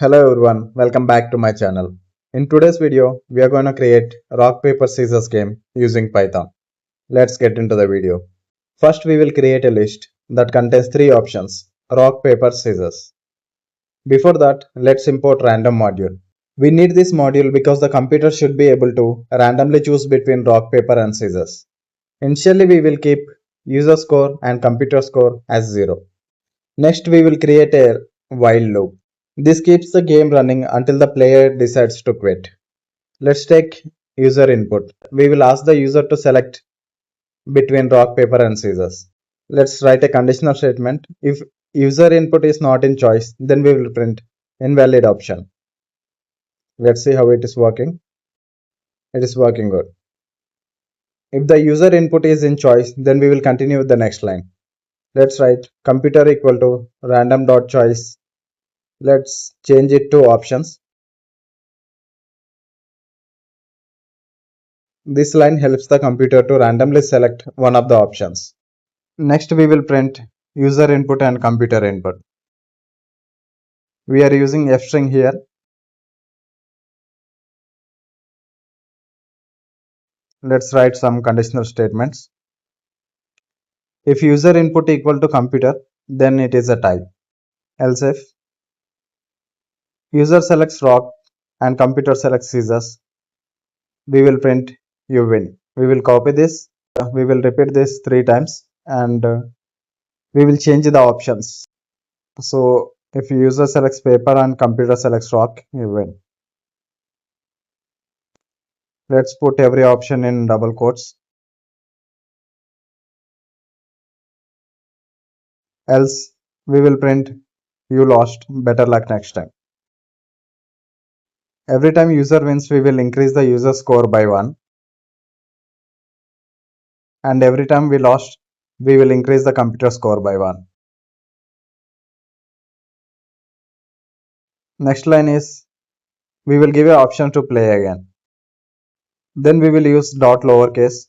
Hello everyone, welcome back to my channel. In today's video, we are going to create rock paper scissors game using Python. Let's get into the video. First, we will create a list that contains three options: rock, paper, scissors. Before that, let's import random module. We need this module because the computer should be able to randomly choose between rock, paper and scissors. Initially, we will keep user score and computer score as 0. Next, we will create a while loop. This keeps the game running until the player decides to quit. Let's take user input. We will ask the user to select between rock, paper and scissors. Let's write a conditional statement. If user input is not in choice, then we will print invalid option. Let's see how it is working. It is working good. If the user input is in choice, then we will continue with the next line. Let's write computer equal to random.choice. Let's change it to options. This line helps the computer to randomly select one of the options. Next, we will print user input and computer input. We are using f string here. Let's write some conditional statements. If user input equal to computer, then it is a type. Else if user selects rock and computer selects scissors, we will print you win. We will copy this. We will repeat this 3 times and we will change the options. So if user selects paper and computer selects rock, you win. Let's put every option in double quotes. Else we will print you lost, better luck next time. Every time user wins, we will increase the user score by 1. And every time we lost, we will increase the computer score by 1. Next line is we will give an option to play again. Then we will use dot lowercase,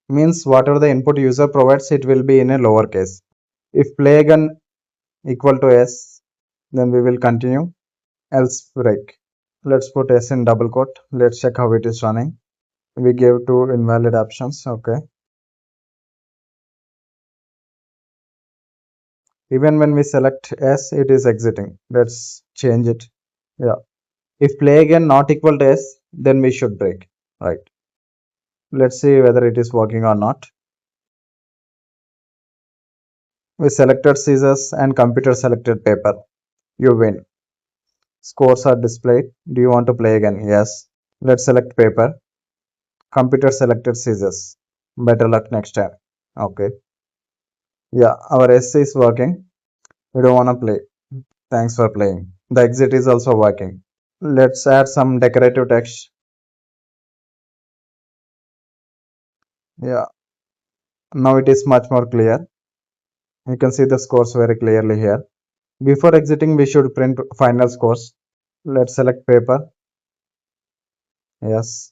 means whatever the input user provides, it will be in a lowercase. If play again equal to s, then we will continue, else break. Let's put s in double quote. Let's check how it is running. We gave 2 invalid options. Okay. Even when we select s, it is exiting. Let's change it. Yeah. If play again not equal to s, then we should break. Right. Let's see whether it is working or not. We selected scissors and computer selected paper. You win. Scores are displayed. Do you want to play again? Yes. Let's select paper. Computer selected scissors. Better luck next time. Okay. Yeah, our S is working. We don't want to play. Thanks for playing. The exit is also working. Let's add some decorative text. Yeah. Now it is much more clear. You can see the scores very clearly here. Before exiting, we should print final scores. Let's select paper. Yes.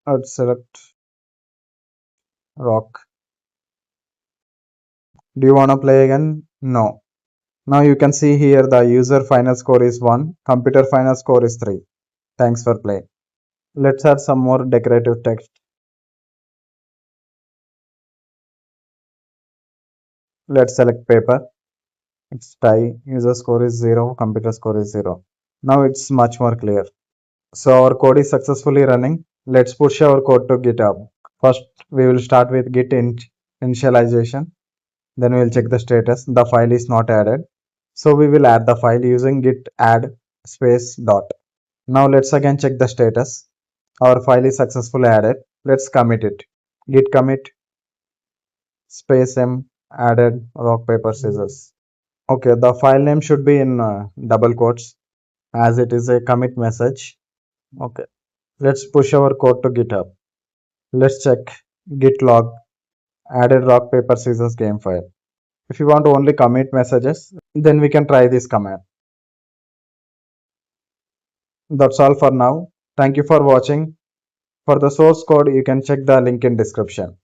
Let's select rock. Do you want to play again? No. Now you can see here the user final score is 1, computer final score is 3. Thanks for playing. Let's add some more decorative text. Let's select paper. It's tie. User score is 0, computer score is 0. Now it's much more clear. So our code is successfully running. Let's push our code to GitHub. First, we will start with git initialization. Then we will check the status. The file is not added. So we will add the file using git add space dot. Now let's again check the status. Our file is successfully added. Let's commit it. Git commit space m added rock paper scissors. Okay, the file name should be in double quotes as it is a commit message. Okay, let's push our code to GitHub. Let's check git log added rock paper scissors game file. If you want to only commit messages, then we can try this command. That's all for now. Thank you for watching. For the source code, you can check the link in description.